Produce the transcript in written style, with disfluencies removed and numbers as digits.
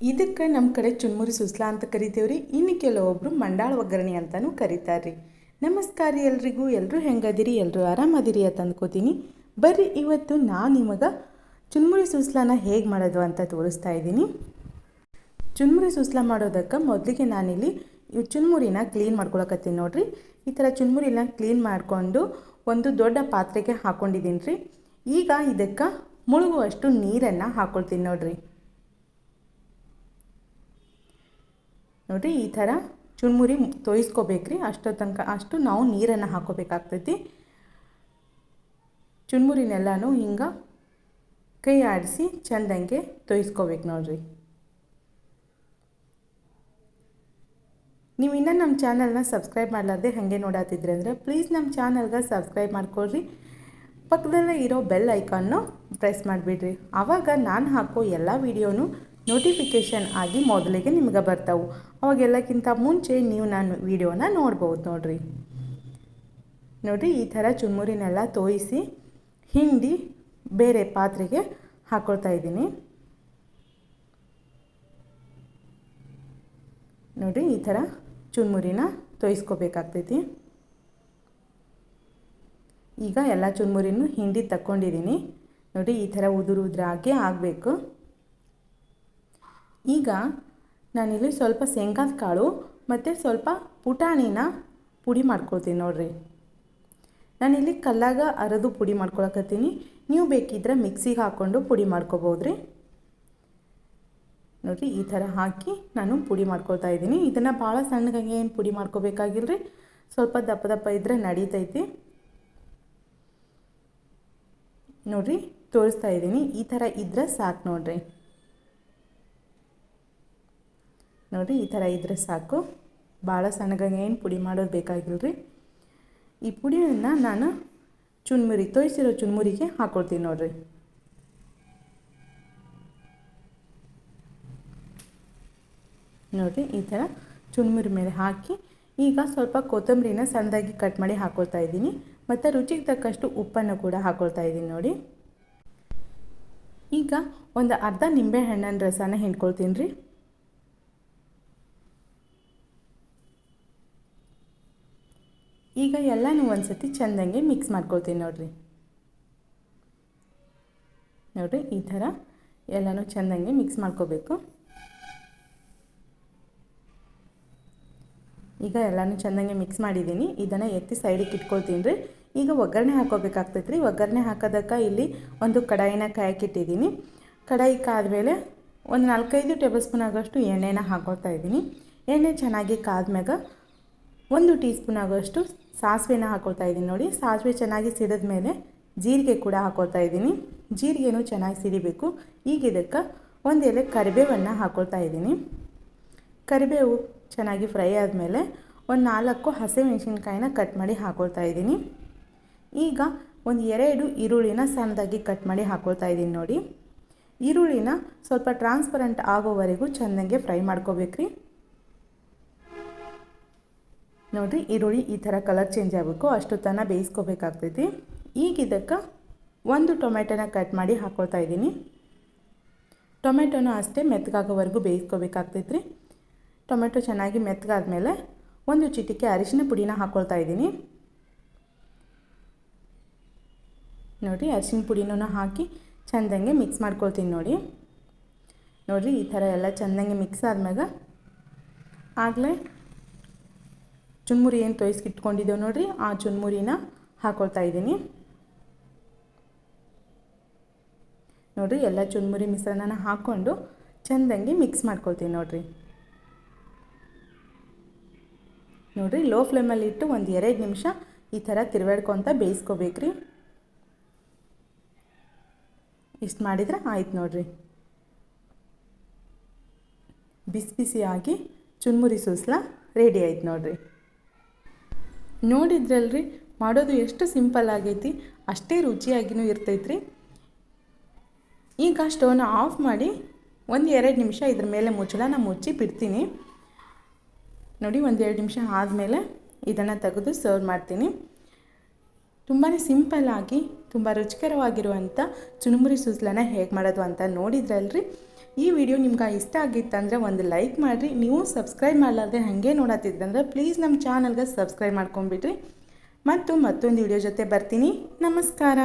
ಇದಕ್ಕೆ ನಮ್ಮ ಕಡೆ ಚುನ್ಮುರಿ ಸುಸ್ಲಾ ಅಂತ ಕರಿತೇವ್ರಿ. ಇನ್ನು ಕೆಲವೊಬ್ಬರು ಮಂಡಾಳ ಒಗ್ಗರಣೆ ಅಂತಲೂ ಕರೀತಾರೆ ರೀ. ನಮಸ್ಕಾರ ರೀ ಎಲ್ರಿಗೂ. ಎಲ್ಲರೂ ಹೆಂಗದಿರಿ? ಎಲ್ಲರೂ ಆರಾಮದಿರಿ ಅಂತ ಅಂದ್ಕೋತೀನಿ. ಬರ್ರಿ ಇವತ್ತು ನಾನು ನಿಮಗೆ ಚುನ್ಮುರಿ ಸುಸ್ಲಾನ ಹೇಗೆ ಮಾಡೋದು ಅಂತ ತೋರಿಸ್ತಾ ಇದ್ದೀನಿ. ಚುನ್ಮುರಿ ಸುಸ್ಲಾ ಮಾಡೋದಕ್ಕೆ ಮೊದಲಿಗೆ ನಾನಿಲ್ಲಿ ಚುನ್ಮುರಿನ ಕ್ಲೀನ್ ಮಾಡ್ಕೊಳಕತ್ತೀನಿ ನೋಡಿರಿ. ಈ ಥರ ಚುನ್ಮುರಿನ ಕ್ಲೀನ್ ಮಾಡಿಕೊಂಡು ಒಂದು ದೊಡ್ಡ ಪಾತ್ರೆಗೆ ಹಾಕ್ಕೊಂಡಿದ್ದೀನಿ ರೀ. ಈಗ ಇದಕ್ಕೆ ಮುಳುಗುವಷ್ಟು ನೀರನ್ನು ಹಾಕ್ಕೊಳ್ತೀನಿ ನೋಡಿರಿ. ನೋಡಿರಿ, ಈ ಥರ ಚುನ್ಮುರಿ ತೋಯಿಸ್ಕೋಬೇಕ್ರಿ. ಅಷ್ಟು ನಾವು ನೀರನ್ನು ಹಾಕ್ಕೋಬೇಕಾಗ್ತೈತಿ. ಚುನ್ಮುರಿನೆಲ್ಲನೂ ಹಿಂಗೆ ಕೈ ಆಡಿಸಿ ಚೆಂದಂಗೆ ತೋಯಿಸ್ಕೋಬೇಕು ನೋಡಿರಿ. ನೀವು ಇನ್ನೂ ನಮ್ಮ ಚಾನಲ್ನ ಸಬ್ಸ್ಕ್ರೈಬ್ ಮಾಡಲಾರ್ದೆ ಹಾಗೆ ನೋಡಾತಿದ್ರಿ ಅಂದರೆ ಪ್ಲೀಸ್ ನಮ್ಮ ಚಾನಲ್ಗೆ ಸಬ್ಸ್ಕ್ರೈಬ್ ಮಾಡ್ಕೊಳ್ರಿ. ಪಕ್ಕದಲ್ಲೇ ಇರೋ ಬೆಲ್ ಐಕಾನ್ನು ಪ್ರೆಸ್ ಮಾಡಿಬಿಡ್ರಿ. ಆವಾಗ ನಾನು ಹಾಕೋ ಎಲ್ಲ ವೀಡಿಯೋನು ನೋಟಿಫಿಕೇಷನ್ ಆಗಿ ಮೊದಲಿಗೆ ನಿಮ್ಗೆ ಬರ್ತಾವೆ. ಅವಾಗೆಲ್ಲಕ್ಕಿಂತ ಮುಂಚೆ ನೀವು ನಾನು ವೀಡಿಯೋನ ನೋಡ್ಬೋದು ನೋಡಿರಿ. ನೋಡಿರಿ, ಈ ಥರ ಚುನ್ಮುರಿನೆಲ್ಲ ತೋಯಿಸಿ ಹಿಂಡಿ ಬೇರೆ ಪಾತ್ರೆಗೆ ಹಾಕ್ಕೊಳ್ತಾ ಇದ್ದೀನಿ. ನೋಡಿರಿ, ಈ ಥರ ಚುನ್ಮುರಿನ ತೋಯಿಸ್ಕೋಬೇಕಾಗ್ತೈತಿ. ಈಗ ಎಲ್ಲ ಚುನ್ಮುರಿನೂ ಹಿಂಡಿ ತಕ್ಕೊಂಡಿದ್ದೀನಿ. ನೋಡಿ, ಈ ಥರ ಉದುರಾಗಿ ಆಗಬೇಕು. ಈಗ ನಾನಿಲ್ಲಿ ಸ್ವಲ್ಪ ಶೇಂಗಾದ ಕಾಳು ಮತ್ತು ಸ್ವಲ್ಪ ಪುಟಾಣಿನ ಪುಡಿ ಮಾಡ್ಕೊಳ್ತೀನಿ ನೋಡಿರಿ. ನಾನಿಲ್ಲಿ ಕಲ್ಲಾಗ ಅರೆದು ಪುಡಿ ಮಾಡ್ಕೊಳಕತ್ತೀನಿ. ನೀವು ಬೇಕಿದ್ರೆ ಮಿಕ್ಸಿಗೆ ಹಾಕ್ಕೊಂಡು ಪುಡಿ ಮಾಡ್ಕೋಬೋದ್ರಿ. ನೋಡಿರಿ, ಈ ಥರ ಹಾಕಿ ನಾನು ಪುಡಿ ಮಾಡ್ಕೊಳ್ತಾ ಇದ್ದೀನಿ. ಇದನ್ನು ಭಾಳ ಸಣ್ಣಗಾಗಿ ಏನು ಪುಡಿ ಮಾಡ್ಕೋಬೇಕಾಗಿಲ್ರಿ. ಸ್ವಲ್ಪ ದಪ್ಪ ದಪ್ಪ ಇದ್ದರೆ ನಡೀತೈತಿ. ನೋಡಿರಿ, ತೋರಿಸ್ತಾ ಇದ್ದೀನಿ. ಈ ಥರ ಇದ್ದರೆ ಸಾಕು ನೋಡಿರಿ. ನೋಡಿರಿ, ಈ ಥರ ಇದ್ದರೆ ಸಾಕು. ಭಾಳ ಸಣ್ಣಗಾಗಿ ಏನು ಪುಡಿ ಮಾಡೋದು ಬೇಕಾಗಿಲ್ರಿ. ಈ ಪುಡಿಯನ್ನು ನಾನು ತೋಯಿಸಿರೋ ಚುನ್ಮುರಿಗೆ ಹಾಕ್ಕೊಳ್ತೀನಿ ನೋಡಿರಿ. ನೋಡಿರಿ, ಈ ಥರ ಚುನ್ಮುರಿ ಮೇಲೆ ಹಾಕಿ ಈಗ ಸ್ವಲ್ಪ ಕೊತ್ತಂಬರಿನ ಸಣ್ಣದಾಗಿ ಕಟ್ ಮಾಡಿ ಹಾಕ್ಕೊಳ್ತಾ ಇದ್ದೀನಿ. ಮತ್ತು ರುಚಿಗೆ ತಕ್ಕಷ್ಟು ಉಪ್ಪನ್ನು ಕೂಡ ಹಾಕ್ಕೊಳ್ತಾ ಇದ್ದೀನಿ ನೋಡಿ. ಈಗ ಒಂದು ಅರ್ಧ ನಿಂಬೆ ಹಣ್ಣಿನ ರಸನ ಹಿಂಡ್ಕೊಳ್ತೀನಿ ರೀ. ಈಗ ಎಲ್ಲನೂ ಒಂದು ಸತಿ ಚೆಂದಂಗೆ ಮಿಕ್ಸ್ ಮಾಡ್ಕೊಳ್ತೀನಿ ನೋಡಿರಿ. ನೋಡಿರಿ, ಈ ಥರ ಎಲ್ಲನೂ ಚೆಂದಂಗೆ ಮಿಕ್ಸ್ ಮಾಡ್ಕೋಬೇಕು. ಈಗ ಎಲ್ಲನೂ ಚೆಂದಂಗೆ ಮಿಕ್ಸ್ ಮಾಡಿದ್ದೀನಿ. ಇದನ್ನು ಎತ್ತಿ ಸೈಡಿಗೆ ಇಟ್ಕೊಳ್ತೀನಿ ರೀ. ಈಗ ಒಗ್ಗರಣೆ ಹಾಕೋಬೇಕಾಗ್ತೈತೆ ರೀ. ಒಗ್ಗರಣೆ ಹಾಕೋದಕ್ಕೆ ಇಲ್ಲಿ ಒಂದು ಕಡಾಯಿನ ಕಾಯಕ್ಕಿಟ್ಟಿದ್ದೀನಿ. ಕಡಾಯಿ ಕಾದ್ಮೇಲೆ ಒಂದು 4-5 ಟೇಬಲ್ ಸ್ಪೂನ್ ಆಗೋಷ್ಟು ಎಣ್ಣೆನ ಹಾಕ್ಕೊಳ್ತಾ ಇದ್ದೀನಿ. ಎಣ್ಣೆ ಚೆನ್ನಾಗಿ ಕಾದ್ಮ್ಯಾಗ 1 ಟೀ ಸ್ಪೂನ್ ಆಗೋಷ್ಟು ಸಾಸಿವೆನ ಹಾಕ್ಕೊಳ್ತಾ ಇದ್ದೀನಿ ನೋಡಿ. ಸಾಸಿವೆ ಚೆನ್ನಾಗಿ ಸಿಡಿದ ಮೇಲೆ ಜೀರಿಗೆ ಕೂಡ ಹಾಕ್ಕೊಳ್ತಾ ಇದ್ದೀನಿ. ಜೀರಿಗೆನೂ ಚೆನ್ನಾಗಿ ಸಿಡಿಬೇಕು. ಈಗ ಇದಕ್ಕೆ ಒಂದು ಎಲೆ ಕರಿಬೇವನ್ನು ಹಾಕ್ಕೊಳ್ತಾ ಇದ್ದೀನಿ. ಕರಿಬೇವು ಚೆನ್ನಾಗಿ ಫ್ರೈ ಆದಮೇಲೆ ಒಂದು 4 ಹಸಿಮೆಣಸಿನ್ಕಾಯಿನ ಕಟ್ ಮಾಡಿ ಹಾಕ್ಕೊಳ್ತಾ ಇದ್ದೀನಿ. ಈಗ ಒಂದು 2 ಈರುಳ್ಳಿನ ಸಣ್ಣದಾಗಿ ಕಟ್ ಮಾಡಿ ಹಾಕ್ಕೊಳ್ತಾ ಇದ್ದೀನಿ ನೋಡಿ. ಈರುಳ್ಳಿನ ಸ್ವಲ್ಪ ಟ್ರಾನ್ಸ್ಪರೆಂಟ್ ಆಗೋವರೆಗೂ ಚೆಂದಂಗೆ ಫ್ರೈ ಮಾಡ್ಕೋಬೇಕ್ರಿ. ನೋಡಿರಿ, ಈರುಳ್ಳಿ ಈ ಥರ ಕಲರ್ ಚೇಂಜ್ ಆಗಬೇಕು, ಅಷ್ಟು ತನಕ ಬೇಯಿಸ್ಕೋಬೇಕಾಗ್ತೈತಿ. ಈಗ ಇದಕ್ಕೆ 1 ಟೊಮೆಟೊನ ಕಟ್ ಮಾಡಿ ಹಾಕ್ಕೊಳ್ತಾ ಇದ್ದೀನಿ. ಟೊಮೆಟೊನೂ ಅಷ್ಟೇ ಮೆತ್ತಗಾಗೋವರೆಗೂ ಬೇಯಿಸ್ಕೋಬೇಕಾಗ್ತೈತ್ರಿ. ಟೊಮೆಟೊ ಚೆನ್ನಾಗಿ ಮೆತ್ತಗಾದ್ಮೇಲೆ 1 ಚಿಟಿಕೆ ಅರಿಶಿನ ಪುಡಿನ ಹಾಕ್ಕೊಳ್ತಾ ಇದ್ದೀನಿ. ನೋಡಿ, ಅರಿಶಿನ ಪುಡಿನೂ ಹಾಕಿ ಚೆಂದಂಗೆ ಮಿಕ್ಸ್ ಮಾಡ್ಕೊಳ್ತೀನಿ ನೋಡಿ. ನೋಡಿರಿ, ಈ ಥರ ಎಲ್ಲ ಚೆಂದಂಗೆ ಮಿಕ್ಸ್ ಆದ್ಮ್ಯಾಗ ಆಗಲೇ ಚುನ್ಮುರಿ ಏನು ತೋಯಿಸ್ಕಿಟ್ಕೊಂಡಿದ್ದೇವೆ ನೋಡಿರಿ, ಆ ಚುನ್ಮುರಿನ ಹಾಕ್ಕೊಳ್ತಾ ಇದ್ದೀನಿ. ನೋಡಿರಿ, ಎಲ್ಲ ಚುನ್ಮುರಿ ಮಿಶ್ರಣನ ಹಾಕ್ಕೊಂಡು ಚೆಂದಂಗೆ ಮಿಕ್ಸ್ ಮಾಡ್ಕೊಳ್ತೀನಿ ನೋಡಿರಿ. ನೋಡಿರಿ, ಲೋ ಫ್ಲೇಮಲ್ಲಿ ಇಟ್ಟು ಒಂದು 2 ನಿಮಿಷ ಈ ಥರ ತಿರುವಾಡ್ಕೊತ ಬೇಯಿಸ್ಕೋಬೇಕ್ರಿ. ಇಷ್ಟು ಮಾಡಿದ್ರೆ ಆಯ್ತು ನೋಡಿರಿ. ಬಿಸಿ ಬಿಸಿಯಾಗಿ ಚುನ್ಮುರಿ ಸುಸ್ಲಾ ರೆಡಿ ಆಯ್ತು ನೋಡಿರಿ. ನೋಡಿದ್ರಲ್ರಿ, ಮಾಡೋದು ಎಷ್ಟು ಸಿಂಪಲ್ ಆಗೈತಿ, ಅಷ್ಟೇ ರುಚಿಯಾಗಿಯೂ ಇರ್ತೈತ್ರಿ. ಈಗ ಸ್ಟವ್ನ ಆಫ್ ಮಾಡಿ 1-2 ನಿಮಿಷ ಇದ್ರ ಮೇಲೆ ಮುಚ್ಚಳನ ಮುಚ್ಚಿ ಬಿಡ್ತೀನಿ ನೋಡಿ. 1-2 ನಿಮಿಷ ಆದಮೇಲೆ ಇದನ್ನು ತೆಗೆದು ಸರ್ವ್ ಮಾಡ್ತೀನಿ. ತುಂಬಾ ಸಿಂಪಲ್ಲಾಗಿ ತುಂಬ ರುಚಿಕರವಾಗಿರುವಂಥ ಚುನ್ಮುರಿ ಸುಸ್ಲನ ಹೇಗೆ ಮಾಡೋದು ಅಂತ ನೋಡಿದ್ರಲ್ರಿ. ಈ ವಿಡಿಯೋ ನಿಮ್ಗೆ ಇಷ್ಟ ಆಗಿತ್ತಂದ್ರೆ ಒಂದು ಲೈಕ್ ಮಾಡಿರಿ. ನೀವು ಸಬ್ಸ್ಕ್ರೈಬ್ ಮಾಡಲಾರ್ದೆ ಹಾಗೆ ನೋಡತ್ತಿದ್ದಂದ್ರೆ ಪ್ಲೀಸ್ ನಮ್ಮ ಚಾನಲ್ಗೆ ಸಬ್ಸ್ಕ್ರೈಬ್ ಮಾಡ್ಕೊಂಬಿಡ್ರಿ. ಮತ್ತೊಂದು ವಿಡಿಯೋ ಜೊತೆ ಬರ್ತೀನಿ. ನಮಸ್ಕಾರ.